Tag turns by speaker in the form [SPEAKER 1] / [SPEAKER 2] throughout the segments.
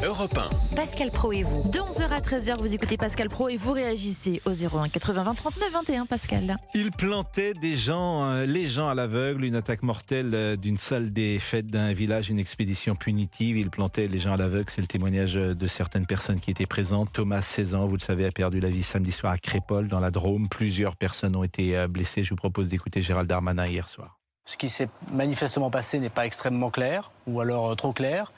[SPEAKER 1] Europe 1.
[SPEAKER 2] Pascal Pro et vous.
[SPEAKER 3] De 11h à 13h, vous écoutez Pascal Pro et vous réagissez au 01 80 20 39 21, Pascal.
[SPEAKER 4] Il plantait les gens à l'aveugle, une attaque mortelle d'une salle des fêtes d'un village, une expédition punitive. Il plantait les gens à l'aveugle, c'est le témoignage de certaines personnes qui étaient présentes. Thomas, 16 ans, vous le savez, a perdu la vie samedi soir à Crépol, dans la Drôme. Plusieurs personnes ont été blessées. Je vous propose d'écouter Gérald Darmanin hier soir.
[SPEAKER 5] Ce qui s'est manifestement passé n'est pas extrêmement clair, ou alors trop clair.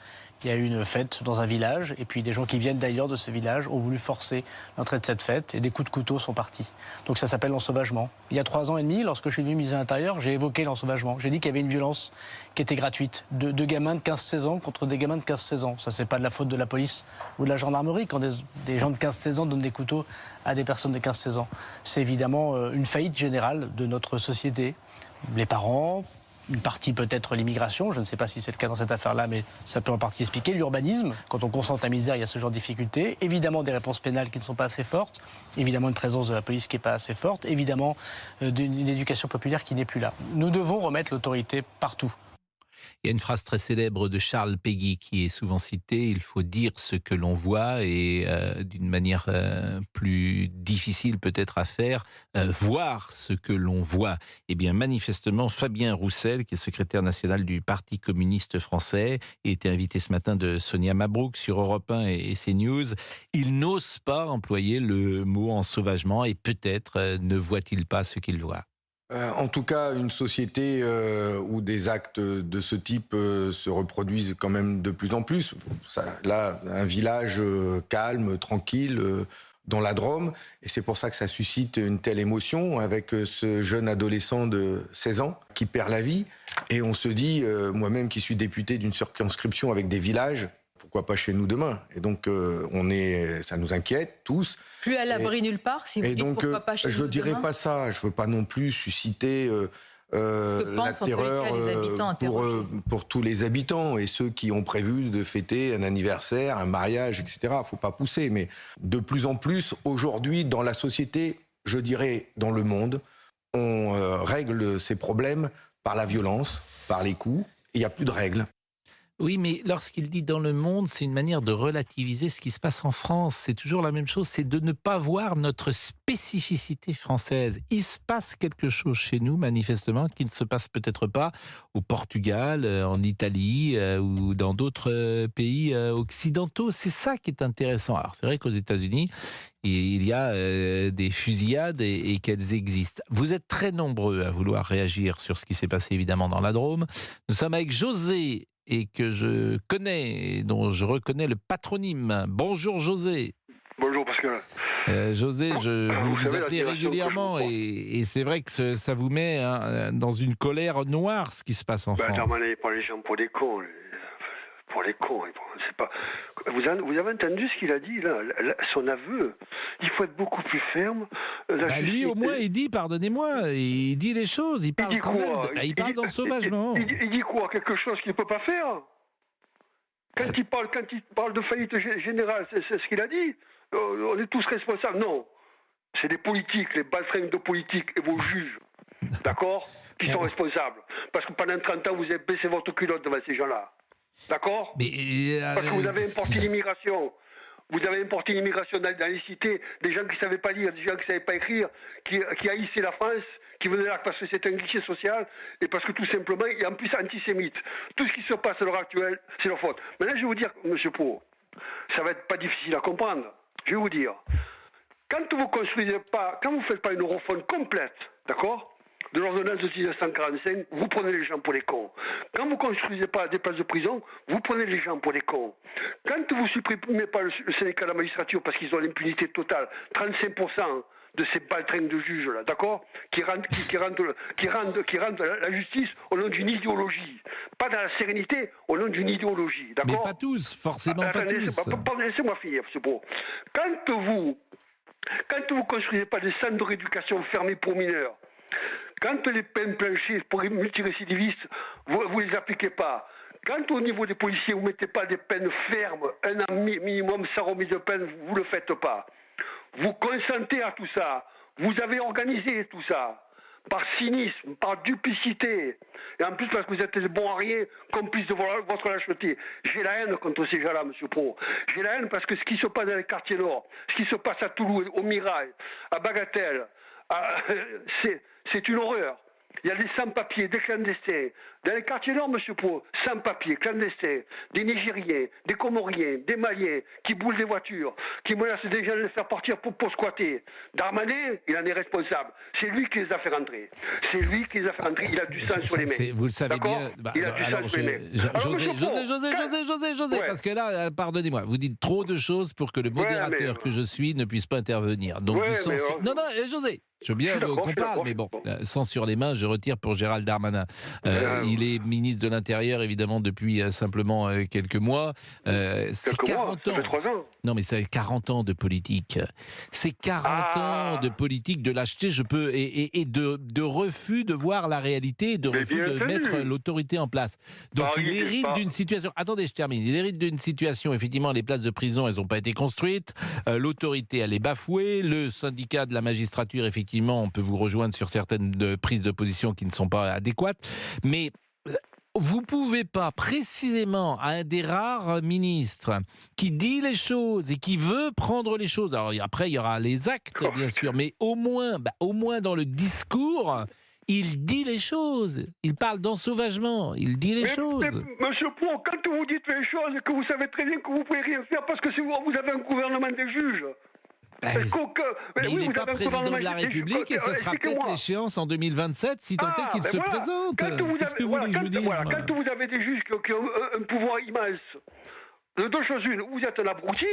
[SPEAKER 5] Il y a eu une fête dans un village, et puis des gens qui viennent d'ailleurs de ce village ont voulu forcer l'entrée de cette fête, et des coups de couteau sont partis. Donc ça s'appelle l'ensauvagement. Il y a 3 ans et demi, lorsque je suis venu ministre de l'Intérieur, j'ai évoqué l'ensauvagement. J'ai dit qu'il y avait une violence qui était gratuite, de gamins de 15-16 ans contre des gamins de 15-16 ans. Ça, c'est pas de la faute de la police ou de la gendarmerie quand des gens de 15-16 ans donnent des couteaux à des personnes de 15-16 ans. C'est évidemment une faillite générale de notre société. Les parents, une partie peut-être l'immigration, je ne sais pas si c'est le cas dans cette affaire-là, mais ça peut en partie expliquer. L'urbanisme, quand on consente la misère, il y a ce genre de difficultés. Évidemment des réponses pénales qui ne sont pas assez fortes, évidemment une présence de la police qui n'est pas assez forte, évidemment une éducation populaire qui n'est plus là. Nous devons remettre l'autorité partout.
[SPEAKER 4] Il y a une phrase très célèbre de Charles Péguy qui est souvent citée, il faut dire ce que l'on voit et d'une manière plus difficile peut-être à faire, voir ce que l'on voit. Eh bien manifestement, Fabien Roussel, qui est secrétaire national du Parti communiste français, a été invité ce matin de Sonia Mabrouk sur Europe 1 et CNews. Il n'ose pas employer le mot ensauvagement et peut-être ne voit-il pas ce qu'il voit.
[SPEAKER 6] En tout cas, une société où des actes de ce type se reproduisent quand même de plus en plus. Là, un village calme, tranquille, dans la Drôme, et c'est pour ça que ça suscite une telle émotion avec ce jeune adolescent de 16 ans qui perd la vie. Et on se dit, moi-même qui suis député d'une circonscription avec des villages, pourquoi pas chez nous demain? Et donc, ça nous inquiète tous.
[SPEAKER 2] Plus à l'abri nulle part, si vous dites
[SPEAKER 6] donc,
[SPEAKER 2] pourquoi pas chez nous
[SPEAKER 6] je
[SPEAKER 2] demain.
[SPEAKER 6] dirais pas ça. Je veux pas non plus susciter la terreur pour tous les habitants et ceux qui ont prévu de fêter un anniversaire, un mariage, etc. Faut pas pousser. Mais de plus en plus, aujourd'hui, dans la société, je dirais dans le monde, on règle ces problèmes par la violence, par les coups. Il n'y a plus de règles.
[SPEAKER 4] Oui, mais lorsqu'il dit dans le monde, c'est une manière de relativiser ce qui se passe en France. C'est toujours la même chose, c'est de ne pas voir notre spécificité française. Il se passe quelque chose chez nous, manifestement, qui ne se passe peut-être pas au Portugal, en Italie ou dans d'autres pays occidentaux. C'est ça qui est intéressant. Alors, c'est vrai qu'aux États-Unis, il y a des fusillades et qu'elles existent. Vous êtes très nombreux à vouloir réagir sur ce qui s'est passé, évidemment, dans la Drôme. Nous sommes avec José, et que je connais, et dont je reconnais le patronyme. Bonjour José.
[SPEAKER 7] Bonjour Pascal.
[SPEAKER 4] José, vous appelez régulièrement et c'est vrai que ça vous met dans une colère noire ce qui se passe en France.
[SPEAKER 7] Darmanin prend les gens pour des cons. Pour les cons. C'est pas... Vous avez entendu ce qu'il a dit là, son aveu. Il faut être beaucoup plus ferme.
[SPEAKER 4] Lui au moins il dit, pardonnez-moi, il dit les choses, il parle quand même, il parle d'ensauvagement.
[SPEAKER 7] Il dit quoi? Quelque chose qu'il ne peut pas faire? Quand il parle de faillite générale, c'est ce qu'il a dit. On est tous responsables. Non. C'est les politiques, les baltringues de politique et vos juges, d'accord, qui sont responsables. Parce que pendant 30 ans, vous avez baissé votre culotte devant ces gens-là. D'accord? Parce que vous avez importé l'immigration. Vous avez importé l'immigration dans les cités, des gens qui ne savaient pas lire, des gens qui ne savaient pas écrire, qui haïssaient la France, qui venaient là parce que c'est un cliché social, et parce que tout simplement, il est en plus antisémite. Tout ce qui se passe à l'heure actuelle, c'est leur faute. Maintenant, je vais vous dire, M. Pau, ça va être pas difficile à comprendre. Je vais vous dire, quand vous ne faites pas une refonte complète, d'accord, de l'ordonnance de 1945, vous prenez les gens pour les cons. Quand vous ne construisez pas des places de prison, vous prenez les gens pour les cons. Quand vous ne supprimez pas le syndicat de la magistrature parce qu'ils ont l'impunité totale, 35% de ces baltringues de juges là, d'accord, qui rendent la justice au nom d'une idéologie, pas dans la sérénité, au nom d'une idéologie, d'accord.
[SPEAKER 4] Mais pas tous, forcément pas tous.
[SPEAKER 7] Laissez-moi finir, c'est beau. Quand vous construisez pas des centres de rééducation fermés pour mineurs, quand les peines planchées pour les multirécidivistes, vous les appliquez pas. Quand au niveau des policiers, vous mettez pas des peines fermes, 1 an minimum sans remise de peine, vous le faites pas. Vous consentez à tout ça. Vous avez organisé tout ça. par cynisme, par duplicité, et en plus parce que vous êtes des bons à rien, complices de votre lâcheté. J'ai la haine contre ces gens-là, monsieur Pro. J'ai la haine parce que ce qui se passe dans les quartiers nord, ce qui se passe à Toulouse, au Mirail, à Bagatelle, c'est une horreur. Il y a des sans-papiers, des clandestins. Dans les quartiers nord, monsieur Pro, sans-papiers, clandestins, des Nigériens, des Comoriens, des Maliens, qui boulent des voitures, qui menacent des gens de les faire partir pour squatter. Darmanin, il en est responsable. C'est lui qui les a fait rentrer. C'est lui qui les a fait rentrer. Il a du sang sur les mains.
[SPEAKER 4] Vous le savez bien.
[SPEAKER 7] Il a du sang sur les mains.
[SPEAKER 4] José, parce que là, pardonnez-moi, vous dites trop de choses pour que le modérateur que je suis ne puisse pas intervenir. Donc, non, José. Je veux bien qu'on parle, mais bon, sang sur les mains, je retire pour Gérald Darmanin. Il est ministre de l'Intérieur, évidemment, depuis simplement quelques mois. C'est 40 ans. Ça fait 3 ans. Non, mais c'est 40 ans de politique. C'est 40 ans de politique, de lâcheté, et de refus de voir la réalité, de refus de mettre l'autorité en place. Donc il hérite d'une situation... Attendez, je termine. Il hérite d'une situation, effectivement, les places de prison, elles n'ont pas été construites. L'autorité, elle est bafouée. Le syndicat de la magistrature, effectivement, on peut vous rejoindre sur certaines prises de position qui ne sont pas adéquates. Mais vous ne pouvez pas, précisément, à un des rares ministres qui dit les choses et qui veut prendre les choses. Alors après, il y aura les actes, bien sûr, mais au moins dans le discours, il dit les choses. Il parle d'ensauvagement. Il dit les choses.
[SPEAKER 7] Mais, monsieur Pro, quand vous dites les choses, que vous savez très bien que vous ne pouvez rien faire parce que vous avez un gouvernement des juges.
[SPEAKER 4] Mais il n'est pas président de la République et ce sera peut-être l'échéance en 2027 si tant est qu'il se présente. Qu'est-ce que vous voulez que je vous dise,
[SPEAKER 7] quand vous avez des juges qui ont un pouvoir immense, deux choses une, vous êtes un abruti.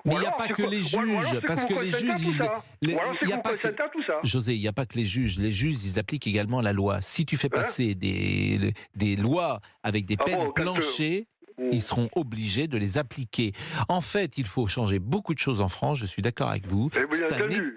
[SPEAKER 4] Mais il n'y a pas que les juges, parce que les juges, il n'y a pas que José, il n'y a pas que les juges. Les juges, ils appliquent également la loi. Si tu fais passer des lois avec des peines planchées, ils seront obligés de les appliquer. En fait, il faut changer beaucoup de choses en France, je suis d'accord avec vous.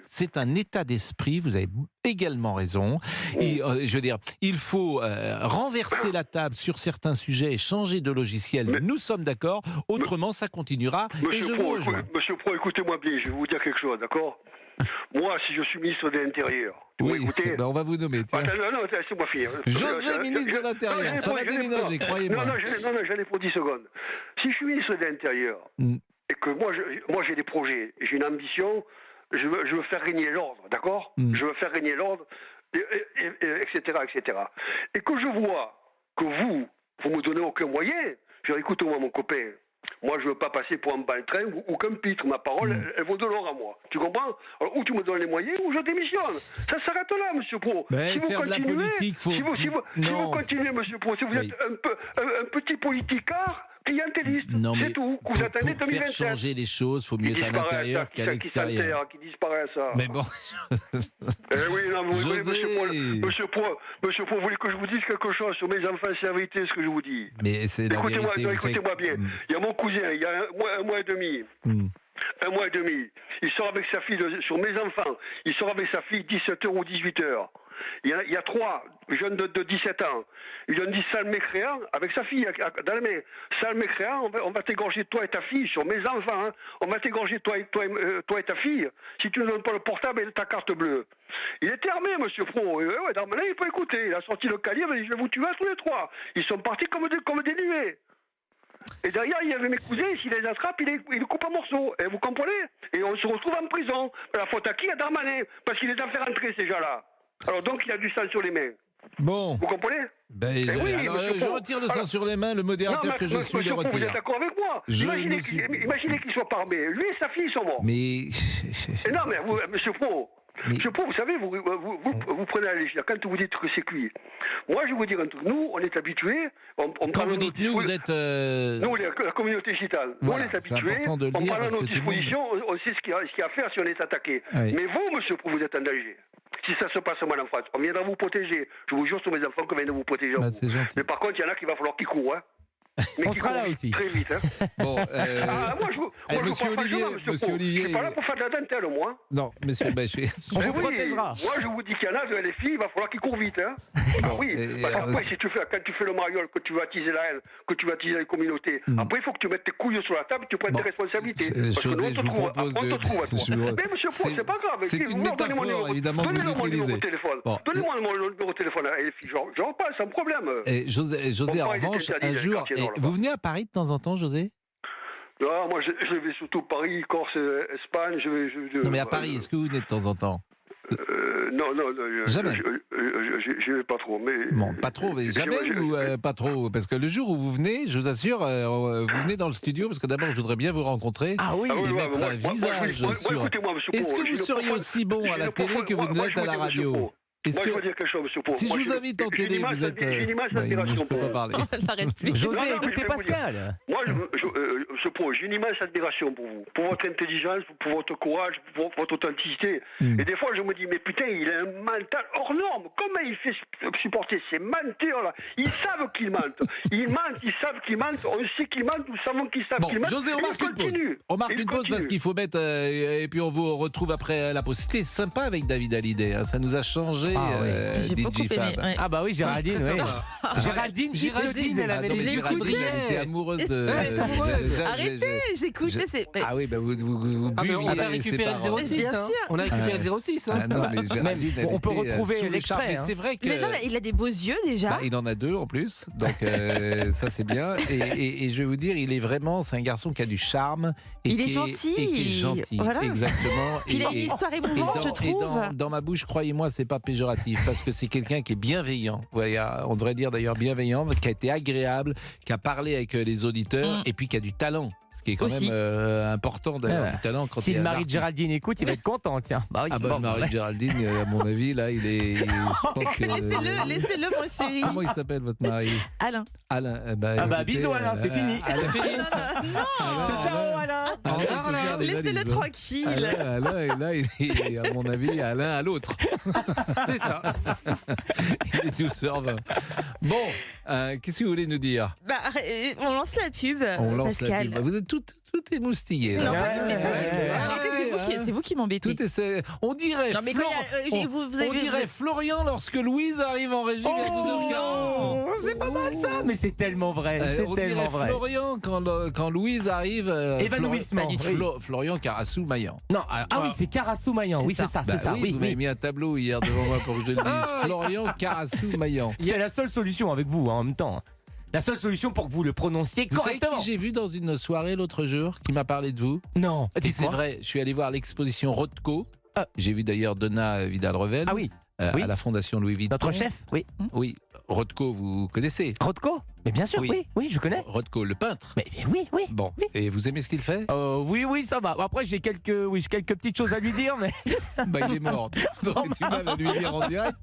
[SPEAKER 4] C'est un état d'esprit, vous avez également raison. Et, je veux dire, il faut renverser la table sur certains sujets et changer de logiciel. Nous sommes d'accord, autrement ça continuera. Et je vous rejoins.
[SPEAKER 7] Monsieur Pro, écoutez-moi bien, je vais vous dire quelque chose, d'accord ? Moi, si je suis ministre de l'Intérieur,
[SPEAKER 4] on va vous nommer.
[SPEAKER 7] Non, laissez-moi finir.
[SPEAKER 4] José, ministre de l'Intérieur, ça va déménager, croyez-moi.
[SPEAKER 7] Non, j'en ai pour 10 secondes. Si je suis ministre de l'Intérieur, et que moi j'ai des projets, j'ai une ambition, je veux faire régner l'ordre, d'accord ? Je veux faire régner l'ordre, etc., etc. Et que je vois que vous me donnez aucun moyen, je dis, écoute-moi mon copain, moi, je ne veux pas passer pour un baltrin ou qu'un pitre. Ma parole, elle vaut de l'or à moi. Tu comprends ? Alors, ou tu me donnes les moyens, ou je démissionne. Ça s'arrête là, monsieur Pro.
[SPEAKER 4] Mais
[SPEAKER 7] si
[SPEAKER 4] faire
[SPEAKER 7] vous continuez,
[SPEAKER 4] de la politique, faut...
[SPEAKER 7] si vous continuez, monsieur Pro, si vous êtes un petit politicard, clientéliste, c'est tout.
[SPEAKER 4] Pour faire changer les choses, il faut mieux être à l'intérieur qu'à l'extérieur.
[SPEAKER 7] Qui disparaît, ça.
[SPEAKER 4] Mais bon...
[SPEAKER 7] oui, non, vous voyez, monsieur Pro, vous voulez que je vous dise quelque chose sur mes enfants, c'est la vérité, ce que je vous dis.
[SPEAKER 4] Mais c'est la vérité.
[SPEAKER 7] Écoutez-moi bien. Il y a mon cousin, il y a un mois et demi. Un mois et demi. Il sort avec sa fille, sur mes enfants, il sort avec sa fille 17h ou 18h. Il y a 3 jeunes de 17 ans. Ils ont dit, sale mécréant, avec sa fille dans la main. Sale mécréant, on va t'égorger toi et ta fille, sur mes enfants. Hein. On va t'égorger toi et ta fille, si tu ne donnes pas le portable et ta carte bleue. Il était armé, monsieur Pro. Darmanin, il peut écouter. Il a sorti le calibre, il a dit, je vais vous tuer à tous les 3. Ils sont partis comme des nuées. Et derrière, il y avait mes cousins, s'il les attrape, il les coupe en morceaux. Et vous comprenez ? Et on se retrouve en prison. La faute à qui ? À Darmanin. Parce qu'il les a fait rentrer, ces gens-là. Alors donc, il a du sang sur les mains.
[SPEAKER 4] Bon.
[SPEAKER 7] Vous comprenez ?
[SPEAKER 4] Alors, je retire le sang sur les mains, le modérateur que je suis le retire.
[SPEAKER 7] Vous êtes d'accord avec moi ? Imaginez qu'il soit pas armé. Lui et sa fille sont morts.
[SPEAKER 4] Mais...
[SPEAKER 7] Non, mais monsieur Pro... Monsieur Pro, vous savez, vous prenez la légère. Quand vous dites que c'est cuit, moi je vais vous dire un truc. Nous, on est habitués.
[SPEAKER 4] Quand vous dites nous, vous êtes.
[SPEAKER 7] Nous, la communauté gitane.
[SPEAKER 4] Voilà,
[SPEAKER 7] nous, on est habitués. On prend à nos dispositions. On sait ce qu'il y a à faire si on est attaqué. Oui. Mais vous, monsieur Pro, vous êtes en danger. Si ça se passe mal en France, on viendra vous protéger. Je vous jure sur mes enfants qu'on vient de vous protéger.
[SPEAKER 4] C'est gentil.
[SPEAKER 7] Mais par contre, il y en a qui va falloir qu'ils courent. Hein. Mais
[SPEAKER 1] On
[SPEAKER 7] qui
[SPEAKER 1] sera là
[SPEAKER 7] court
[SPEAKER 1] aussi.
[SPEAKER 7] très vite. Hein.
[SPEAKER 4] Bon,
[SPEAKER 6] Monsieur Olivier,
[SPEAKER 7] je suis pas là pour faire de la dentelle, moi.
[SPEAKER 4] non, monsieur, ben,
[SPEAKER 1] On
[SPEAKER 7] Ben
[SPEAKER 1] vous protégera.
[SPEAKER 7] Moi, je vous dis qu'il y en a, les filles, il va falloir qu'ils courent vite. Hein. Ah oui, parce qu'après, quand tu fais le mariole, que tu vas attiser la haine, que tu vas attiser les communautés, après, il faut que tu mettes tes couilles sur la table et tu prennes tes responsabilités. Parce que nous, on te trouve à toi. Mais monsieur Pro, c'est pas grave.
[SPEAKER 4] C'est une métaphore, évidemment, que vous
[SPEAKER 7] Donnez-moi mon numéro
[SPEAKER 4] utilisez.
[SPEAKER 7] de téléphone.
[SPEAKER 4] Bon.
[SPEAKER 7] Donnez-moi mon numéro de téléphone à les filles. J'en parle sans problème.
[SPEAKER 4] Et José, en
[SPEAKER 7] Bon, il
[SPEAKER 4] revanche,
[SPEAKER 7] était interdit
[SPEAKER 4] un
[SPEAKER 7] dans les
[SPEAKER 4] jour,
[SPEAKER 7] quartiers
[SPEAKER 4] et
[SPEAKER 7] nord, là-bas.
[SPEAKER 4] vous venez à Paris de temps en temps, José?
[SPEAKER 7] Non, moi, je vais surtout Paris, Corse, Espagne.
[SPEAKER 4] Non, mais à Paris, est-ce que vous venez de temps en temps?
[SPEAKER 7] Non,
[SPEAKER 4] Jamais.
[SPEAKER 7] Je vais pas trop. Mais,
[SPEAKER 4] Bon, pas trop, mais jamais ou pas trop? Parce que le jour où vous venez, je vous assure, vous venez dans le studio, parce que d'abord, je voudrais bien vous rencontrer
[SPEAKER 1] Ah oui,
[SPEAKER 4] et mettre un visage sur... Est-ce que vous seriez aussi bon à la télé que vous ne l'êtes à la radio?
[SPEAKER 7] Moi, je veux dire quelque chose, monsieur Pau.
[SPEAKER 4] Si je vous invite en télé, vous êtes...
[SPEAKER 7] J'ai une immense
[SPEAKER 4] je
[SPEAKER 7] admiration
[SPEAKER 4] ne peux
[SPEAKER 7] pour
[SPEAKER 4] pas
[SPEAKER 7] vous.
[SPEAKER 4] parler.
[SPEAKER 3] On n'arrête plus.
[SPEAKER 1] José,
[SPEAKER 7] Non, mais je
[SPEAKER 1] écoutez
[SPEAKER 7] vais vous
[SPEAKER 1] Pascal.
[SPEAKER 7] Moi, monsieur Pau, j'ai une immense admiration pour vous. Pour votre intelligence, pour votre courage, pour votre authenticité. Et des fois, je me dis, mais putain, il a un mental hors norme. Comment il fait supporter ces menteurs-là? Ils savent qu'ils mentent. Ils mentent, ils savent qu'ils mentent. On sait qu'ils mentent, nous savons qu'ils savent
[SPEAKER 4] Bon,
[SPEAKER 7] qu'ils mentent.
[SPEAKER 4] José, on marque une pause. On marque une pause parce qu'il faut mettre... et puis on vous retrouve après la pause. C'était sympa avec David Hallyday. Hein. Ça nous a changé,
[SPEAKER 1] Ah oui.
[SPEAKER 3] J'ai beaucoup
[SPEAKER 4] DJ
[SPEAKER 3] aimé.
[SPEAKER 4] Fab.
[SPEAKER 3] ouais.
[SPEAKER 1] Ah bah oui, Géraldine,
[SPEAKER 2] très
[SPEAKER 1] oui.
[SPEAKER 2] sympa.
[SPEAKER 1] Géraldine, elle avait
[SPEAKER 4] Ah, non, mais
[SPEAKER 1] les
[SPEAKER 4] Géraldine, elle était amoureuse de...
[SPEAKER 3] Arrêtez, j'écoutais.
[SPEAKER 4] Ah oui, bah vous buviez
[SPEAKER 2] Ah, mais on a
[SPEAKER 4] ses
[SPEAKER 2] récupéré
[SPEAKER 4] paroles.
[SPEAKER 2] le 06.
[SPEAKER 3] Bien
[SPEAKER 2] Hein.
[SPEAKER 3] sûr.
[SPEAKER 2] On a récupéré le 06. Hein.
[SPEAKER 4] Ah non, mais Géraldine, elle
[SPEAKER 1] on peut
[SPEAKER 4] était,
[SPEAKER 1] retrouver
[SPEAKER 4] sous le
[SPEAKER 1] l'extrait,
[SPEAKER 4] charme. Mais
[SPEAKER 1] hein.
[SPEAKER 4] c'est vrai que...
[SPEAKER 3] Mais non, il a des beaux yeux déjà.
[SPEAKER 4] Bah, il en a 2 en plus, donc ça c'est bien. Et je vais vous dire, c'est un garçon qui a du charme. Et
[SPEAKER 3] Il est
[SPEAKER 4] qui
[SPEAKER 3] gentil.
[SPEAKER 4] Et qui est gentil,
[SPEAKER 3] Voilà.
[SPEAKER 4] exactement.
[SPEAKER 3] Puis il a une histoire émouvante, je trouve.
[SPEAKER 4] Dans ma bouche, croyez-moi, c'est pas péjoratif, parce que c'est quelqu'un qui est bienveillant. Voilà, on devrait dire d'ailleurs bienveillant, qui a été agréable, qui a parlé avec les auditeurs, et puis qui a du talent. Ce qui est quand
[SPEAKER 3] Aussi.
[SPEAKER 4] même important d'avoir du talent. Quand
[SPEAKER 1] Si
[SPEAKER 4] il y a
[SPEAKER 1] le
[SPEAKER 4] un
[SPEAKER 1] mari de
[SPEAKER 4] artiste.
[SPEAKER 1] Géraldine écoute, il va être content, tiens. Bah oui,
[SPEAKER 4] Ah bah
[SPEAKER 1] bon,
[SPEAKER 4] le mari de Géraldine, à mon avis, là, il est... je pense que-
[SPEAKER 3] Laissez-le, mon chéri.
[SPEAKER 4] Comment il s'appelle votre mari?
[SPEAKER 3] Alain.
[SPEAKER 4] Alain.
[SPEAKER 1] Ah bah,
[SPEAKER 4] écoutez,
[SPEAKER 1] bisous, Alain, c'est fini.
[SPEAKER 4] Alain,
[SPEAKER 1] Ciao, ciao, Alain.
[SPEAKER 4] Alain, il faut faire les
[SPEAKER 3] Laissez-le
[SPEAKER 4] valises, hein.
[SPEAKER 3] tranquille.
[SPEAKER 4] Alain, et là, il est, à mon avis, Alain à l'autre.
[SPEAKER 2] C'est ça.
[SPEAKER 4] Il est 12h20. Bon, qu'est-ce que vous voulez nous dire?
[SPEAKER 3] Bah, on lance la pub,
[SPEAKER 4] On lance
[SPEAKER 3] Pascal.
[SPEAKER 4] la pub. Vous êtes tout émoustillé.
[SPEAKER 3] Non,
[SPEAKER 4] là.
[SPEAKER 3] pas du tout.
[SPEAKER 1] Ouais.
[SPEAKER 3] Arrêtez, c'est vous qui m'embêtez.
[SPEAKER 4] Tout est, on dirait,
[SPEAKER 3] Non, mais quand il y a- vous
[SPEAKER 4] on
[SPEAKER 3] avez-
[SPEAKER 4] dirait Florian lorsque Louise arrive en régie à 12h40.
[SPEAKER 1] Oh, c'est pas mal ça, mais c'est tellement vrai, c'est
[SPEAKER 4] On
[SPEAKER 1] tellement
[SPEAKER 4] dirait
[SPEAKER 1] vrai.
[SPEAKER 4] Florian quand Louise arrive.
[SPEAKER 1] Évanouissement, oui.
[SPEAKER 4] Florian Carassou-Maillan.
[SPEAKER 1] Non, oui, c'est Carassou-Maillan, oui, c'est ça,
[SPEAKER 4] Bah
[SPEAKER 1] c'est ça.
[SPEAKER 4] oui,
[SPEAKER 1] Oui,
[SPEAKER 4] vous m'avez
[SPEAKER 1] oui.
[SPEAKER 4] mis un tableau hier devant moi pour que je le dise. Florian Carassou-Maillan.
[SPEAKER 1] C'est la seule solution avec vous, hein, en même temps. La seule solution pour que vous le prononciez
[SPEAKER 4] Vous savez
[SPEAKER 1] correctement.
[SPEAKER 4] qui j'ai vu dans une soirée l'autre jour qui m'a parlé de vous?
[SPEAKER 1] Non,
[SPEAKER 4] Et c'est
[SPEAKER 1] dites-moi.
[SPEAKER 4] vrai, je suis allé voir l'exposition Rothko. J'ai vu d'ailleurs Donna Vidal-Revel
[SPEAKER 1] Ah oui, oui.
[SPEAKER 4] à la Fondation Louis Vuitton.
[SPEAKER 1] notre chef, oui.
[SPEAKER 4] Oui, Rothko, vous connaissez?
[SPEAKER 1] Rothko? Mais bien sûr,
[SPEAKER 4] Oui.
[SPEAKER 1] oui, je connais.
[SPEAKER 4] Rothko, le peintre.
[SPEAKER 1] Mais oui.
[SPEAKER 4] Bon,
[SPEAKER 1] Oui.
[SPEAKER 4] et vous aimez ce qu'il fait?
[SPEAKER 1] Oui, ça va. Après, j'ai quelques petites choses à lui dire, mais.
[SPEAKER 4] Bah, il est mort. Vous aurez du mal à lui dire en direct.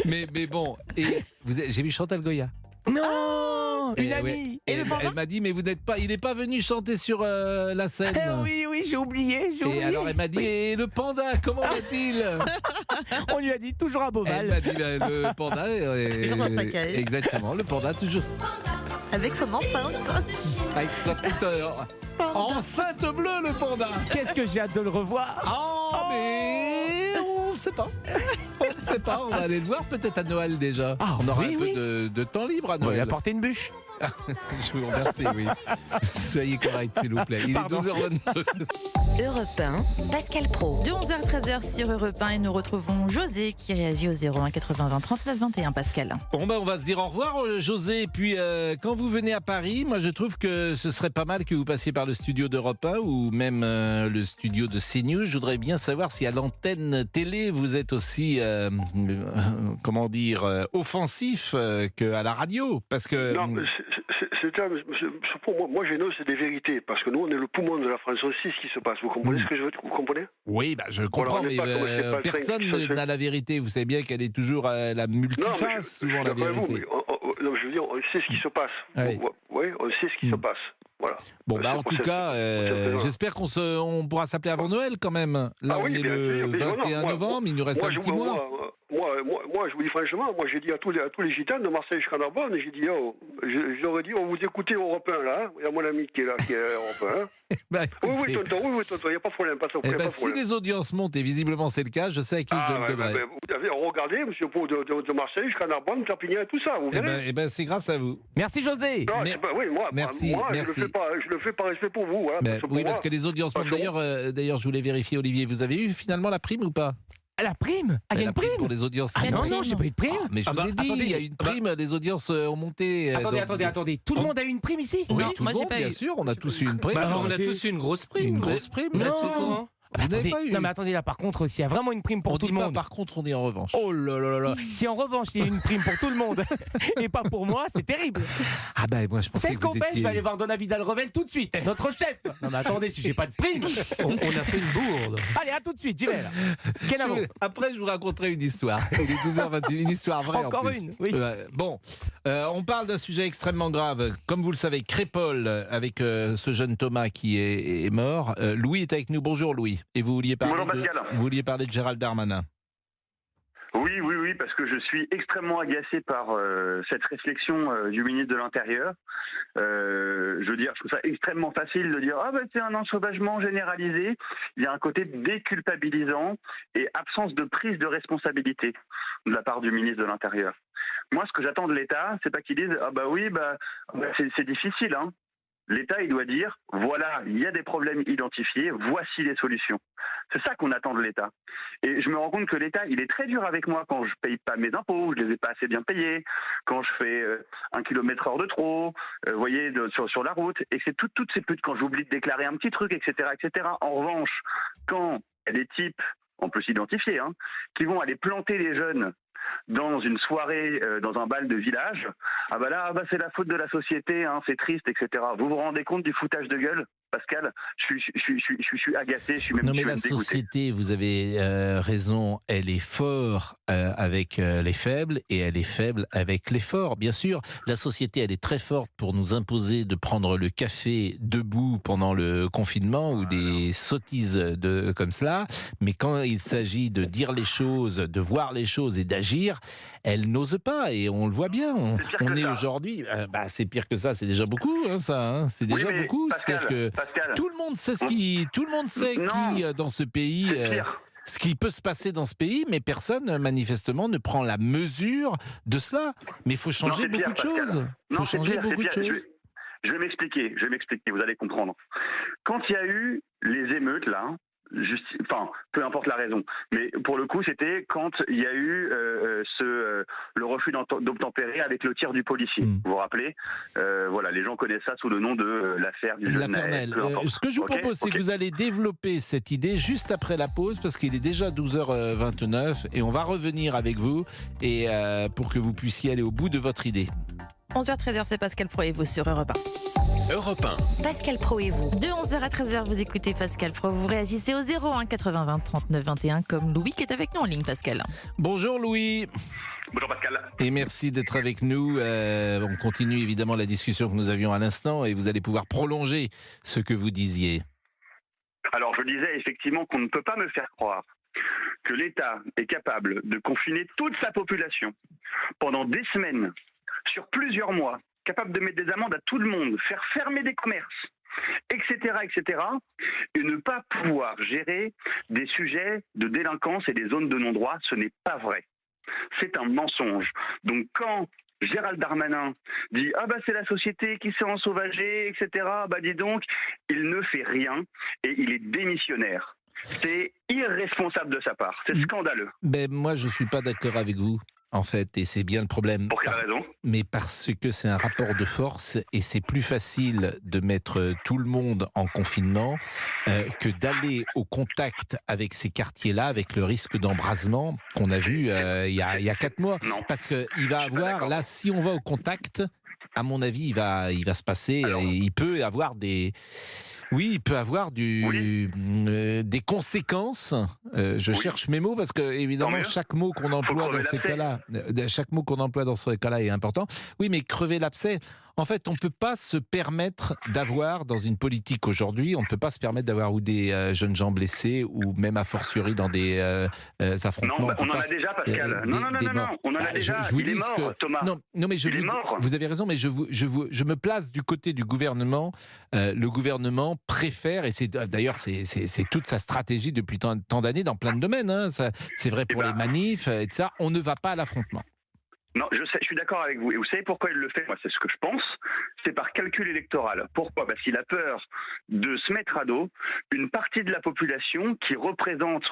[SPEAKER 4] Mais bon, et j'ai vu Chantal Goya.
[SPEAKER 1] Non, une
[SPEAKER 4] Et
[SPEAKER 1] amie.
[SPEAKER 4] ouais.
[SPEAKER 1] Et
[SPEAKER 4] Et
[SPEAKER 1] le
[SPEAKER 4] elle
[SPEAKER 1] panda?
[SPEAKER 4] m'a dit, mais il n'est pas venu chanter sur la scène.
[SPEAKER 1] Oui, j'ai oublié.
[SPEAKER 4] Et alors elle m'a dit, et le panda, comment va-t-il?
[SPEAKER 1] On lui a dit toujours à
[SPEAKER 4] Elle
[SPEAKER 1] Beauval.
[SPEAKER 4] m'a dit, bah, le panda...
[SPEAKER 3] Toujours dans sa caisse.
[SPEAKER 4] Exactement, le panda toujours
[SPEAKER 3] Avec son enceinte.
[SPEAKER 4] avec sa petite enceinte bleue, le panda.
[SPEAKER 1] Qu'est-ce que j'ai hâte de le revoir.
[SPEAKER 4] Oh, mais on ne sait pas. On ne sait pas, on va aller le voir peut-être à Noël déjà.
[SPEAKER 1] Ah,
[SPEAKER 4] on aura
[SPEAKER 1] oui,
[SPEAKER 4] un peu de temps libre à
[SPEAKER 1] On va lui
[SPEAKER 4] Noël.
[SPEAKER 1] apporter une bûche.
[SPEAKER 4] Je vous remercie, oui. Soyez correct, s'il vous plaît. Il
[SPEAKER 1] Pardon.
[SPEAKER 4] est 12h22.
[SPEAKER 2] Europe 1, Pascal Pro.
[SPEAKER 3] De 11h à 13h sur Europe 1 et nous retrouvons José qui réagit au 01 80 20 39 21. Pascal.
[SPEAKER 4] Bon, on va se dire au revoir, José. Et puis, quand vous venez à Paris, moi, je trouve que ce serait pas mal que vous passiez par le studio d'Europe 1 ou même le studio de CNews. Je voudrais bien savoir si à l'antenne télé, vous êtes aussi, offensif qu'à la radio. Parce que...
[SPEAKER 7] Non, pour moi, Géno, c'est des vérités. Parce que nous, on est le poumon de la France. On sait ce qui se passe. Vous comprenez ce que je veux dire? Vous comprenez?
[SPEAKER 4] Oui, je comprends,
[SPEAKER 7] on n'est
[SPEAKER 4] mais
[SPEAKER 7] pas comme c'est pas le
[SPEAKER 4] personne
[SPEAKER 7] train qui se
[SPEAKER 4] n'a la vérité. Vous savez bien qu'elle est toujours la multiface, souvent la
[SPEAKER 7] je suis d'accord avec vous,
[SPEAKER 4] vérité.
[SPEAKER 7] mais non, je veux dire, on sait ce qui se passe.
[SPEAKER 4] Oui.
[SPEAKER 7] Oui, on sait ce qui se passe. Voilà.
[SPEAKER 4] Bon,
[SPEAKER 7] C'est
[SPEAKER 4] en
[SPEAKER 7] pour
[SPEAKER 4] tout
[SPEAKER 7] cette-
[SPEAKER 4] cas,
[SPEAKER 7] pour cette raison.
[SPEAKER 4] j'espère qu'on pourra s'appeler avant Noël quand même. Là,
[SPEAKER 7] Ah
[SPEAKER 4] on
[SPEAKER 7] oui,
[SPEAKER 4] est
[SPEAKER 7] bien
[SPEAKER 4] le
[SPEAKER 7] sûr, mais
[SPEAKER 4] 21
[SPEAKER 7] moi,
[SPEAKER 4] novembre, il nous reste un petit mois.
[SPEAKER 7] Moi, moi, je vous dis franchement, moi, j'ai dit à tous les gitans de Marseille jusqu'à Narbonne, j'ai dit, oh, j'aurais dit, on vous écoutez Europe 1, là, hein. Il y a mon ami qui est là, qui est Europe 1.
[SPEAKER 4] Bah,
[SPEAKER 7] Oui,
[SPEAKER 4] écoutez,
[SPEAKER 7] tonton, il n'y a pas de problème, pas de
[SPEAKER 4] eh ben,
[SPEAKER 7] problème.
[SPEAKER 4] si les audiences montent, et visiblement c'est le cas, je sais à qui je le devrais.
[SPEAKER 7] Vous avez regardé, monsieur Pau, de Marseille jusqu'à Narbonne, Perpignan et tout ça, vous verrez.
[SPEAKER 4] Eh ben, c'est grâce à vous.
[SPEAKER 1] Merci José.
[SPEAKER 7] Non,
[SPEAKER 4] mais-
[SPEAKER 7] c'est pas, oui, moi,
[SPEAKER 4] merci,
[SPEAKER 7] moi
[SPEAKER 4] merci.
[SPEAKER 7] je le fais par respect pour vous. Voilà,
[SPEAKER 4] Ben,
[SPEAKER 7] pour
[SPEAKER 4] oui,
[SPEAKER 7] moi,
[SPEAKER 4] parce que les audiences montent.
[SPEAKER 7] Franchement.
[SPEAKER 4] D'ailleurs, je voulais vérifier, Olivier, vous avez eu finalement la prime ou pas?
[SPEAKER 1] La prime. Ah, il y a
[SPEAKER 4] La
[SPEAKER 1] une prime.
[SPEAKER 4] pour les audiences.
[SPEAKER 1] Ah
[SPEAKER 3] Quelle
[SPEAKER 1] non,
[SPEAKER 3] prime
[SPEAKER 1] non, j'ai pas eu de prime.
[SPEAKER 4] Oh, mais je vous ai dit,
[SPEAKER 1] attendez,
[SPEAKER 4] il y a une prime, les audiences ont monté.
[SPEAKER 1] Attendez. Tout le monde a eu une prime ici?
[SPEAKER 3] Non,
[SPEAKER 4] tout
[SPEAKER 3] moi,
[SPEAKER 4] le
[SPEAKER 3] j'ai
[SPEAKER 4] monde,
[SPEAKER 3] pas
[SPEAKER 4] bien
[SPEAKER 3] eu.
[SPEAKER 4] sûr, on a tous eu une prime.
[SPEAKER 2] Bah, on a
[SPEAKER 1] arrêtez.
[SPEAKER 2] tous eu une grosse prime.
[SPEAKER 4] Une grosse prime.
[SPEAKER 2] Vous êtes
[SPEAKER 1] Non.
[SPEAKER 2] au courant?
[SPEAKER 4] Vous n'avez
[SPEAKER 1] Attendez,
[SPEAKER 4] pas eu.
[SPEAKER 1] non mais attendez là par contre s'il y a vraiment une prime pour
[SPEAKER 4] On
[SPEAKER 1] tout
[SPEAKER 4] dit
[SPEAKER 1] le
[SPEAKER 4] pas,
[SPEAKER 1] monde.
[SPEAKER 4] par contre, on dit en revanche.
[SPEAKER 1] Oh là là là là. Si en revanche il y a une prime pour tout le monde et pas pour moi, c'est terrible.
[SPEAKER 4] Ah ben moi je pensais
[SPEAKER 1] C'est ce
[SPEAKER 4] que
[SPEAKER 1] qu'on
[SPEAKER 4] vous
[SPEAKER 1] fait,
[SPEAKER 4] étiez...
[SPEAKER 1] je vais aller voir Dona Vidal-Revel tout de suite, notre chef. Non mais attendez, si j'ai pas de prime.
[SPEAKER 2] On a fait une bourde.
[SPEAKER 1] Allez, à tout de suite, j'y vais là. Kenavo.
[SPEAKER 4] Après, je vous raconterai une histoire. Il est 12h21, une histoire vraie en
[SPEAKER 1] Encore
[SPEAKER 4] plus.
[SPEAKER 1] une, oui.
[SPEAKER 4] Bon, on parle d'un sujet extrêmement grave. Comme vous le savez, Crépol, avec ce jeune Thomas qui est mort. Louis est avec nous. Bonjour Louis. Et vous vouliez parler de Gérald Darmanin.
[SPEAKER 8] Oui, parce que je suis extrêmement agacé par cette réflexion du ministre de l'Intérieur. Je veux dire, je trouve ça extrêmement facile de dire « Ah ben c'est un ensauvagement généralisé ». Il y a un côté déculpabilisant et absence de prise de responsabilité de la part du ministre de l'Intérieur. Moi, ce que j'attends de l'État, c'est pas qu'il dise « Ah bah oui, c'est difficile, hein ». L'État, il doit dire, voilà, il y a des problèmes identifiés, voici les solutions. C'est ça qu'on attend de l'État. Et je me rends compte que l'État, il est très dur avec moi quand je paye pas mes impôts, je les ai pas assez bien payés, quand je fais 1 km/h de trop, vous voyez, sur la route, et c'est toutes ces petites, quand j'oublie de déclarer un petit truc, etc., etc. En revanche, quand il y a des types, en plus identifiés, hein, qui vont aller planter les jeunes dans une soirée, dans un bal de village, c'est la faute de la société, hein, c'est triste, etc. Vous vous rendez compte du foutage de gueule, Pascal? Je suis agacé, je suis même
[SPEAKER 4] Non mais
[SPEAKER 8] je suis
[SPEAKER 4] la
[SPEAKER 8] même dégoûté.
[SPEAKER 4] société, vous avez raison, elle est forte avec les faibles et elle est faible avec les forts. Bien sûr, la société, elle est très forte pour nous imposer de prendre le café debout pendant le confinement ou des sottises comme cela. Mais quand il s'agit de dire les choses, de voir les choses et d'agir, elle n'ose pas. Et on le voit bien. On est aujourd'hui... c'est pire que ça, c'est déjà beaucoup, hein, ça. Hein. C'est déjà beaucoup. C'est-à-dire que tout le monde sait qui dans ce pays... ce qui peut se passer dans ce pays, mais personne, manifestement, ne prend la mesure de cela. Mais il faut changer beaucoup de choses. Il faut changer beaucoup de choses.
[SPEAKER 8] Je vais m'expliquer, vous allez comprendre. Quand il y a eu les émeutes, là, peu importe la raison, mais pour le coup, c'était quand il y a eu le refus d'obtempérer avec le tir du policier. Vous vous rappelez? Voilà, les gens connaissent ça sous le nom de l'affaire du jeune Naël.
[SPEAKER 4] Ce que je vous propose, c'est que vous allez développer cette idée juste après la pause, parce qu'il est déjà 12h29, et on va revenir avec vous, et pour que vous puissiez aller au bout de votre idée.
[SPEAKER 3] 11h-13h, c'est Pascal Pro et vous sur Europe 1.
[SPEAKER 9] Europe 1.
[SPEAKER 2] Pascal Pro et vous.
[SPEAKER 3] De 11h à 13h, vous écoutez Pascal Pro. Vous réagissez au 01 80 20 39 21 comme Louis qui est avec nous en ligne, Pascal.
[SPEAKER 4] Bonjour Louis.
[SPEAKER 8] Bonjour Pascal.
[SPEAKER 4] Et merci d'être avec nous. On continue évidemment la discussion que nous avions à l'instant et vous allez pouvoir prolonger ce que vous disiez.
[SPEAKER 8] Alors je disais effectivement qu'on ne peut pas me faire croire que l'État est capable de confiner toute sa population pendant des semaines, sur plusieurs mois, capable de mettre des amendes à tout le monde, faire fermer des commerces, etc., et ne pas pouvoir gérer des sujets de délinquance et des zones de non-droit, ce n'est pas vrai. C'est un mensonge. Donc quand Gérald Darmanin dit « Ah c'est la société qui s'est ensauvagée, etc. » Dis donc, il ne fait rien et il est démissionnaire. C'est irresponsable de sa part. C'est scandaleux.
[SPEAKER 4] Moi, je ne suis pas d'accord avec vous. En fait, et c'est bien le problème.
[SPEAKER 8] Pour quelle raison?
[SPEAKER 4] Mais parce que c'est un rapport de force et c'est plus facile de mettre tout le monde en confinement que d'aller au contact avec ces quartiers-là, avec le risque d'embrasement qu'on a vu il y a 4 mois.
[SPEAKER 8] Non.
[SPEAKER 4] Parce qu'il va avoir, là, si on va au contact, à mon avis, il va se passer, il peut avoir des... Oui, il peut avoir des conséquences. Je cherche mes mots parce que évidemment chaque mot qu'on emploie dans ces cas-là, est important. Oui, mais crever l'abcès. En fait, on ne peut pas se permettre d'avoir, dans une politique aujourd'hui, on ne peut pas se permettre d'avoir ou des jeunes gens blessés, ou même a fortiori dans des affrontements.
[SPEAKER 8] Non, on en a déjà, Pascal. Non, on en a déjà. Il est mort, Thomas.
[SPEAKER 4] Non, mais
[SPEAKER 8] il est mort.
[SPEAKER 4] Vous avez raison, mais je me place du côté du gouvernement. Le gouvernement préfère, et d'ailleurs c'est toute sa stratégie depuis tant d'années dans plein de domaines. Hein, c'est vrai pour les manifs et ça. On ne va pas à l'affrontement.
[SPEAKER 8] Non, je suis d'accord avec vous. Et vous savez pourquoi il le fait? Moi, c'est ce que je pense. C'est par calcul électoral. Pourquoi? Parce qu'il a peur de se mettre à dos une partie de la population qui représente,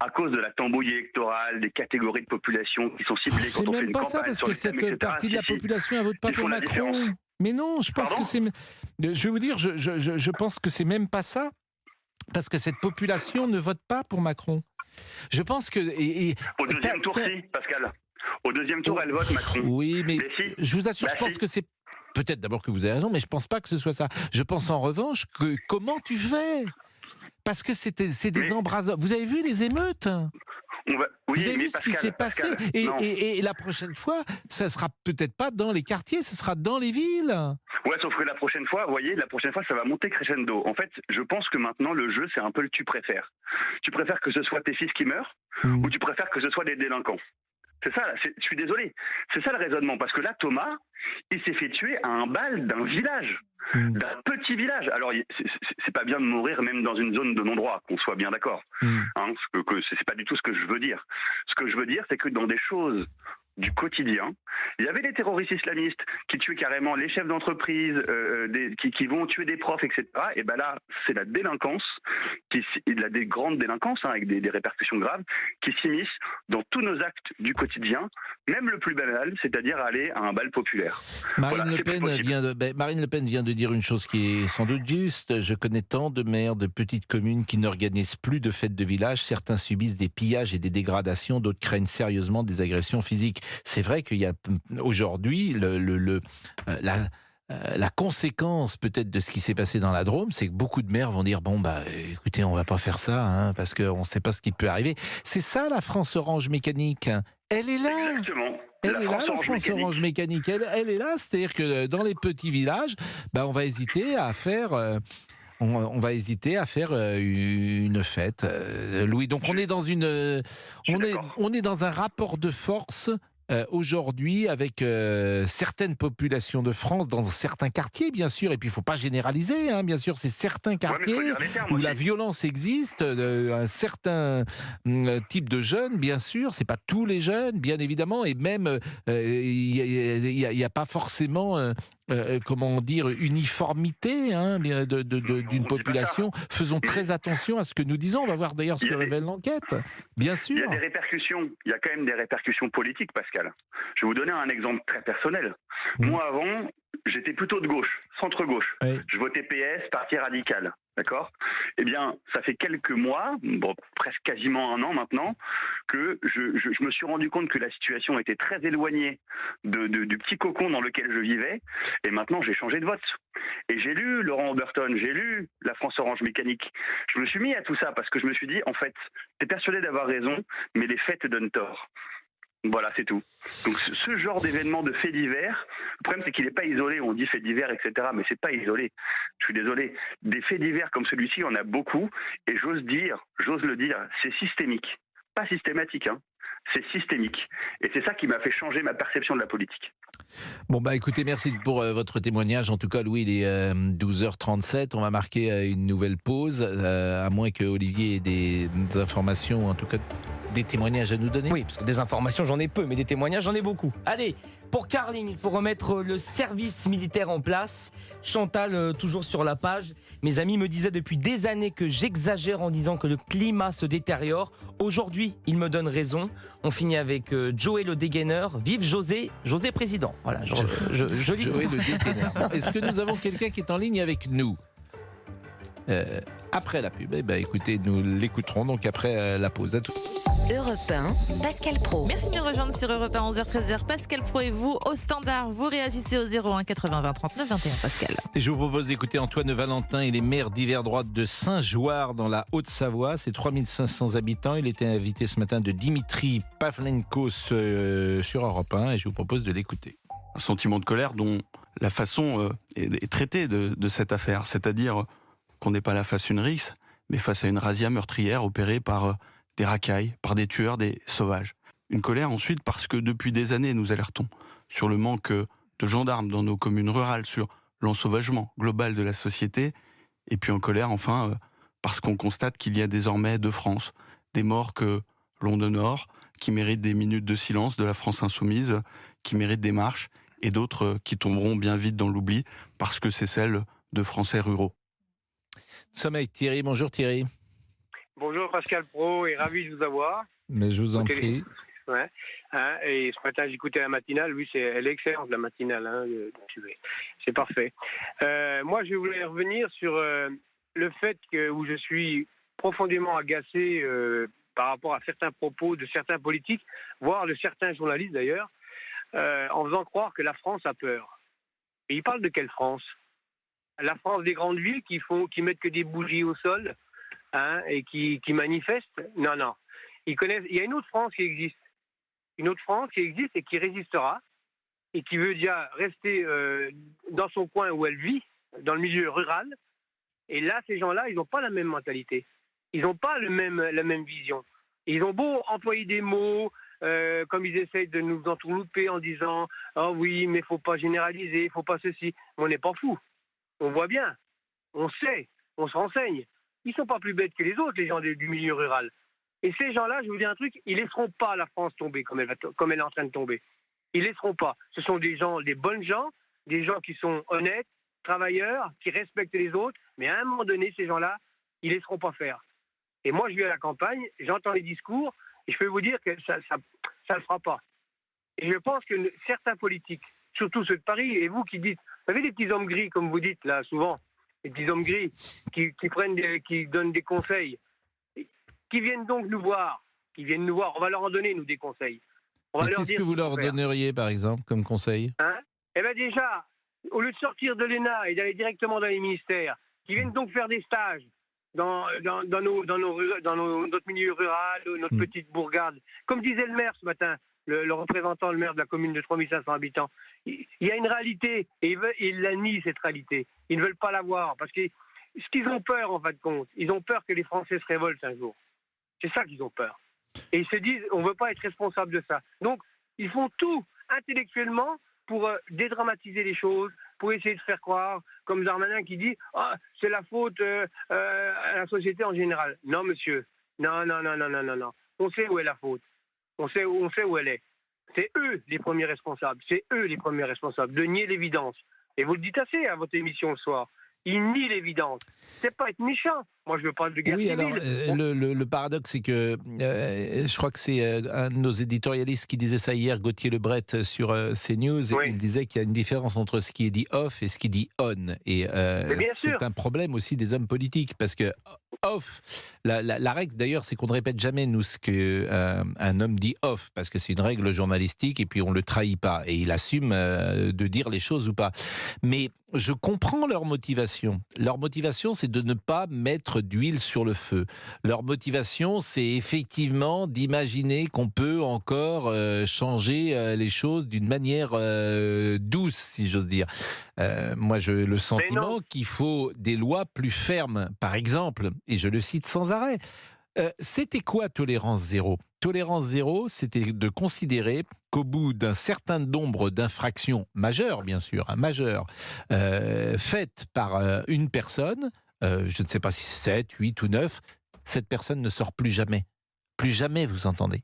[SPEAKER 8] à cause de la tambouille électorale, des catégories de population qui sont ciblées quand on fait une campagne.
[SPEAKER 4] C'est même pas ça, parce que cette partie de la population, elle vote pas pour Macron. Mais non, je pense que c'est... Je vais vous dire, je pense que c'est même pas ça, parce que cette population ne vote pas pour Macron. Je pense que...
[SPEAKER 8] Au deuxième tour, si, Pascal. Au deuxième tour, elle vote Macron.
[SPEAKER 4] Oui, mais je vous assure, je pense que c'est... Peut-être d'abord que vous avez raison, mais je pense pas que ce soit ça. Je pense en revanche que comment tu fais? Parce que c'est des embrasades. Vous avez vu les émeutes? Vous avez vu ce qui s'est passé? Et la prochaine fois, ça sera peut-être pas dans les quartiers, ce sera dans les villes.
[SPEAKER 8] Ouais, sauf que la prochaine fois, vous voyez, ça va monter crescendo. En fait, je pense que maintenant, le jeu, c'est un peu le tu préfères. Tu préfères que ce soit tes fils qui meurent, ou tu préfères que ce soit des délinquants? C'est ça, je suis désolé. C'est ça le raisonnement. Parce que là, Thomas, il s'est fait tuer à un bal d'un village, d'un petit village. Alors, c'est pas bien de mourir même dans une zone de non-droit, qu'on soit bien d'accord. Hein, c'est pas du tout ce que je veux dire. Ce que je veux dire, c'est que dans des choses du quotidien, il y avait des terroristes islamistes qui tuaient carrément les chefs d'entreprise, qui vont tuer des profs, etc. Et ben là, c'est la délinquance, des grandes délinquances, hein, avec des répercussions graves, qui s'immiscent dans tous nos actes du quotidien, même le plus banal, c'est-à-dire aller à un bal populaire.
[SPEAKER 4] Marine Le Pen vient de dire une chose qui est sans doute juste. Je connais tant de maires de petites communes qui n'organisent plus de fêtes de village. Certains subissent des pillages et des dégradations, d'autres craignent sérieusement des agressions physiques. C'est vrai qu'il y a aujourd'hui la conséquence peut-être de ce qui s'est passé dans la Drôme, c'est que beaucoup de maires vont dire écoutez, on va pas faire ça, hein, parce qu'on ne sait pas ce qui peut arriver. C'est ça la France Orange Mécanique. Elle est là.
[SPEAKER 8] Exactement.
[SPEAKER 4] La France Orange Mécanique. Elle est là, c'est-à-dire que dans les petits villages, on va hésiter à faire. On va hésiter à faire une fête, Louis. Donc on est dans on est dans un rapport de force aujourd'hui avec certaines populations de France, dans certains quartiers, bien sûr. Et puis il ne faut pas généraliser, hein, bien sûr. C'est certains quartiers où la violence existe, un certain type de jeunes, bien sûr. C'est pas tous les jeunes, bien évidemment. Et même, il n'y a pas forcément... comment dire, uniformité d'une population. Faisons très attention à ce que nous disons. On va voir d'ailleurs ce que révèle l'enquête. Bien sûr.
[SPEAKER 8] Il y a des répercussions. Il y a quand même des répercussions politiques, Pascal. Je vais vous donner un exemple très personnel. Moi, avant, j'étais plutôt de gauche, centre-gauche. Oui. Je votais PS, Parti radical. D'accord ? Eh bien, ça fait quelques mois, presque quasiment un an maintenant, que je me suis rendu compte que la situation était très éloignée du petit cocon dans lequel je vivais. Et maintenant, j'ai changé de vote. Et j'ai lu Laurent Oberton, j'ai lu La France Orange Mécanique. Je me suis mis à tout ça parce que je me suis dit, en fait, t'es persuadé d'avoir raison, mais les faits te donnent tort. Voilà, c'est tout. Donc ce genre d'événement de faits divers, le problème c'est qu'il n'est pas isolé, on dit faits divers, etc., mais c'est pas isolé. Je suis désolé. Des faits divers comme celui-ci, il y en a beaucoup, et j'ose le dire, c'est systémique. Pas systématique, hein. C'est systémique. Et c'est ça qui m'a fait changer ma perception de la politique.
[SPEAKER 4] Bon, écoutez, merci pour votre témoignage. En tout cas, Louis, il est 12h37. On va marquer une nouvelle pause, à moins que Olivier ait des informations, en tout cas des témoignages à nous donner.
[SPEAKER 1] Oui, parce que des informations, j'en ai peu, mais des témoignages, j'en ai beaucoup. Allez, pour Carline, il faut remettre le service militaire en place. Chantal, toujours sur la page. Mes amis me disaient depuis des années que j'exagère en disant que le climat se détériore. Aujourd'hui, ils me donnent raison. On finit avec Joey le dégaineur. Vive José président. Voilà, je lis
[SPEAKER 4] Joey le dégaineur. Est-ce que nous avons quelqu'un qui est en ligne avec nous après la pub? Écoutez, nous l'écouterons donc après la pause. À tout.
[SPEAKER 2] Europe 1, Pascal Praud.
[SPEAKER 3] Merci de nous rejoindre sur Europe 1, 11h-13h. Pascal Praud et vous, au standard, vous réagissez au 01 80 20 39 21, Pascal.
[SPEAKER 4] Et je vous propose d'écouter Antoine Valentin. Il est maire d'hiver droite de Saint-Jouard dans la Haute-Savoie. C'est 3500 habitants. Il était invité ce matin de Dimitri Pavlenkos sur Europe 1 et je vous propose de l'écouter.
[SPEAKER 9] un sentiment de colère dont la façon est traitée de cette affaire, c'est-à-dire qu'on n'est pas là face à une rixe, mais face à une razzia meurtrière opérée par des racailles, par des tueurs, des sauvages. Une colère ensuite parce que depuis des années, nous alertons sur le manque de gendarmes dans nos communes rurales, sur l'ensauvagement global de la société, et puis en colère enfin parce qu'on constate qu'il y a désormais deux France, des morts que l'on honore, qui méritent des minutes de silence de la France insoumise, qui méritent des marches, et d'autres qui tomberont bien vite dans l'oubli, parce que c'est celle de Français ruraux.
[SPEAKER 4] Nous sommes avec Thierry. Bonjour Thierry.
[SPEAKER 10] Bonjour Pascal Pro, et ravi de vous avoir.
[SPEAKER 4] Mais je vous en prie.
[SPEAKER 10] Ouais. Et ce matin, j'écoutais la matinale. Oui, elle est excellente, la matinale. C'est parfait. Moi, je voulais revenir sur le fait où je suis profondément agacé par rapport à certains propos de certains politiques, voire de certains journalistes d'ailleurs, en faisant croire que la France a peur. Et ils parlent de quelle France? La France des grandes villes qui mettent que des bougies au sol et qui manifestent? Non. Il y a une autre France qui existe. Une autre France qui existe et qui résistera et qui veut déjà rester dans son coin où elle vit, dans le milieu rural. Et là, ces gens-là, ils n'ont pas la même mentalité. Ils n'ont pas la même vision. Ils ont beau employer des mots, comme ils essayent de nous entourlouper en disant « Ah oui, mais il ne faut pas généraliser, il ne faut pas ceci ». On n'est pas fous. On voit bien. On sait. On se renseigne. Ils ne sont pas plus bêtes que les autres, les gens du milieu rural. Et ces gens-là, je vous dis un truc, ils ne laisseront pas la France tomber comme elle est en train de tomber. Ils ne laisseront pas. Ce sont des bonnes gens, des gens qui sont honnêtes, travailleurs, qui respectent les autres, mais à un moment donné, ces gens-là, ils ne laisseront pas faire. Et moi, je vais à la campagne, j'entends les discours, et je peux vous dire que ça ne le fera pas. Et je pense que certains politiques, surtout ceux de Paris, et vous qui dites, vous savez, les petits hommes gris, comme vous dites là souvent, les petits hommes gris qui donnent des conseils, qui viennent donc nous voir, on va leur en donner, nous, des conseils.
[SPEAKER 4] Qu'est-ce que vous leur donneriez, par exemple, comme conseil?
[SPEAKER 10] Eh bien déjà, au lieu de sortir de l'ENA et d'aller directement dans les ministères, qui viennent donc faire des stages dans notre milieu rural, notre petite bourgade. Comme disait le maire ce matin, le représentant, le maire de la commune de 3500 habitants, il y a une réalité, et ils la nient, cette réalité. Ils ne veulent pas la voir, parce que ce qu'ils ont peur, en fin de compte, ils ont peur que les Français se révoltent un jour. C'est ça qu'ils ont peur. Et ils se disent, on ne veut pas être responsable de ça. Donc, ils font tout intellectuellement pour dédramatiser les choses, pour essayer de faire croire, comme Darmanin qui dit « c'est la faute à la société en général ». Non, monsieur. Non. On sait où est la faute. On sait où elle est. C'est eux les premiers responsables. C'est eux les premiers responsables de nier l'évidence. Et vous le dites assez à votre émission le soir. Ils nient l'évidence. C'est pas être méchant. Moi, je veux pas de guerre civile.
[SPEAKER 4] Oui, alors, le paradoxe, c'est que je crois que c'est un de nos éditorialistes qui disait ça hier, Gauthier Lebret, sur CNews.
[SPEAKER 10] Oui.
[SPEAKER 4] Il disait qu'il y a une différence entre ce qui est dit off et ce qui dit on. Et c'est un problème aussi des hommes politiques, parce que off, la règle d'ailleurs, c'est qu'on ne répète jamais, nous, ce qu'un homme dit off, parce que c'est une règle journalistique et puis on ne le trahit pas. Et il assume de dire les choses ou pas. Mais je comprends leur motivation. Leur motivation, c'est de ne pas mettre d'huile sur le feu. Leur motivation, c'est effectivement d'imaginer qu'on peut encore changer les choses d'une manière douce, si j'ose dire. Moi, j'ai le sentiment qu'il faut des lois plus fermes. Par exemple, et je le cite sans arrêt, c'était quoi tolérance zéro? Tolérance zéro, c'était de considérer qu'au bout d'un certain nombre d'infractions majeures, bien sûr, majeures, faites par une personne, je ne sais pas si 7, 8 ou 9, cette personne ne sort plus jamais. Plus jamais, vous entendez?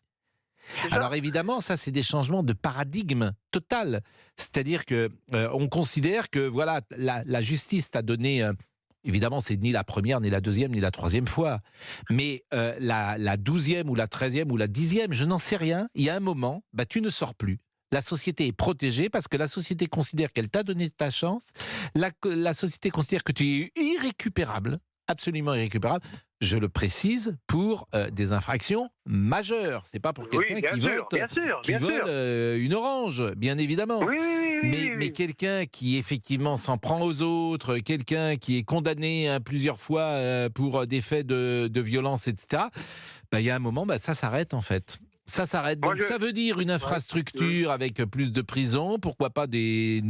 [SPEAKER 4] Alors évidemment, ça c'est des changements de paradigme total. C'est-à-dire que on considère que voilà, la justice t'a donné... Évidemment, c'est ni la première, ni la deuxième, ni la troisième fois. Mais la 12e ou la 13e ou la 10e, je n'en sais rien. Il y a un moment, tu ne sors plus. La société est protégée parce que la société considère qu'elle t'a donné ta chance. La société considère que tu es irrécupérable, absolument irrécupérable. Je le précise, pour des infractions majeures. C'est pas pour quelqu'un qui vole une orange, bien évidemment. Mais quelqu'un qui effectivement s'en prend aux autres, quelqu'un qui est condamné plusieurs fois pour des faits de violence, etc. Il y a un moment, ça s'arrête en fait. Ça s'arrête.
[SPEAKER 10] Moi,
[SPEAKER 4] Donc ça veut dire une infrastructure avec plus de prisons, pourquoi pas des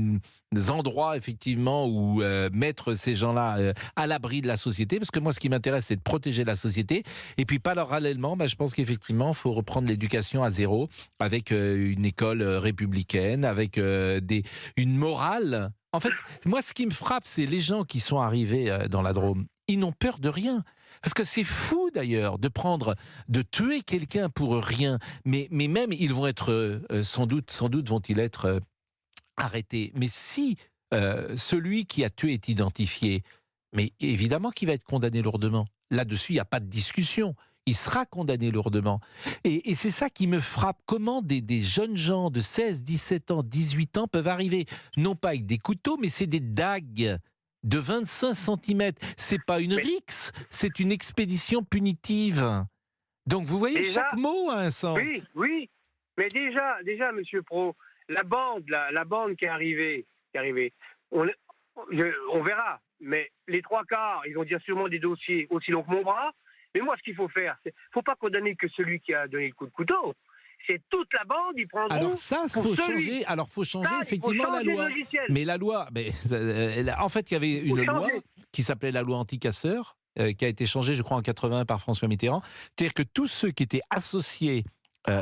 [SPEAKER 4] endroits effectivement où mettre ces gens-là à l'abri de la société, parce que moi ce qui m'intéresse c'est de protéger la société, et puis parallèlement je pense qu'effectivement il faut reprendre l'éducation à zéro avec une école républicaine, avec une morale. En fait, moi ce qui me frappe c'est les gens qui sont arrivés dans la Drôme, ils n'ont peur de rien. Parce que c'est fou d'ailleurs de tuer quelqu'un pour rien, mais même ils vont être, sans doute vont-ils être arrêtés. Mais si celui qui a tué est identifié, mais évidemment qu'il va être condamné lourdement. Là-dessus, il n'y a pas de discussion. Il sera condamné lourdement. Et c'est ça qui me frappe. Comment des jeunes gens de 16, 17 ans, 18 ans peuvent arriver, non pas avec des couteaux, mais c'est des dagues de 25 cm. C'est pas une rixe, c'est une expédition punitive. Donc vous voyez,
[SPEAKER 10] déjà,
[SPEAKER 4] chaque mot a un sens.
[SPEAKER 10] Oui. Mais déjà, Monsieur Pro, la bande qui est arrivée, on verra. Mais les trois quarts, ils vont dire sûrement des dossiers aussi longs que mon bras. Mais moi, ce qu'il faut faire, faut pas condamner que celui qui a donné le coup de couteau. C'est toute la bande, ils prendront.
[SPEAKER 4] Alors ça, faut changer. Alors faut changer effectivement la loi. Mais la loi, en fait, il y avait une loi qui s'appelait la loi anti-casseurs, qui a été changée, je crois, en 81 par François Mitterrand. C'est-à-dire que tous ceux qui étaient associés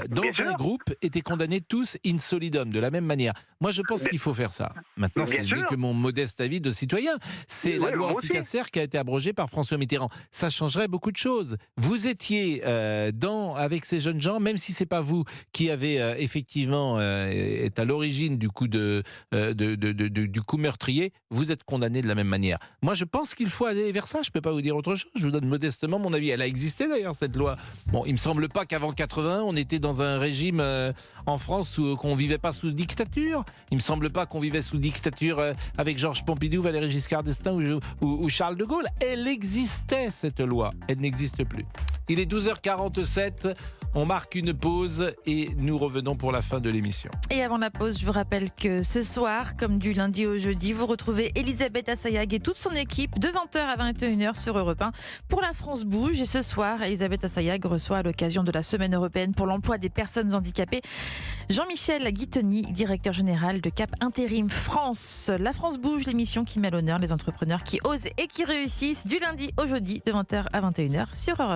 [SPEAKER 4] dans un groupe étaient condamnés tous in solidum, de la même manière. Moi, je pense qu'il faut faire ça. Maintenant, ce n'est que mon modeste avis de citoyen. C'est la loi anti-casseurs qui a été abrogée par François Mitterrand. Ça changerait beaucoup de choses. Vous étiez avec ces jeunes gens, même si c'est pas vous qui avez effectivement est à l'origine du coup du coup meurtrier, vous êtes condamné de la même manière. Moi, je pense qu'il faut aller vers ça. Je peux pas vous dire autre chose. Je vous donne modestement mon avis. Elle a existé d'ailleurs cette loi. Bon, il me semble pas qu'avant 81, on était dans un régime en France où qu'on vivait pas sous dictature. Il me semble pas qu'on vivait sous dictature avec Georges Pompidou, Valéry Giscard d'Estaing ou Charles de Gaulle. Elle existait cette loi. Elle n'existe plus. Il est 12h47. On marque une pause et nous revenons pour la fin de l'émission.
[SPEAKER 3] Et avant la pause, je vous rappelle que ce soir, comme du lundi au jeudi, vous retrouvez Elisabeth Assayag et toute son équipe de 20h à 21h sur Europe 1 pour La France bouge. Et ce soir, Elisabeth Assayag reçoit à l'occasion de la Semaine européenne pour l'emploi des personnes handicapées Jean-Michel Guitoni, directeur général de Cap Intérim France. La France bouge, l'émission qui met à l'honneur les entrepreneurs qui osent et qui réussissent du lundi au jeudi de 20h à 21h sur Europe 1.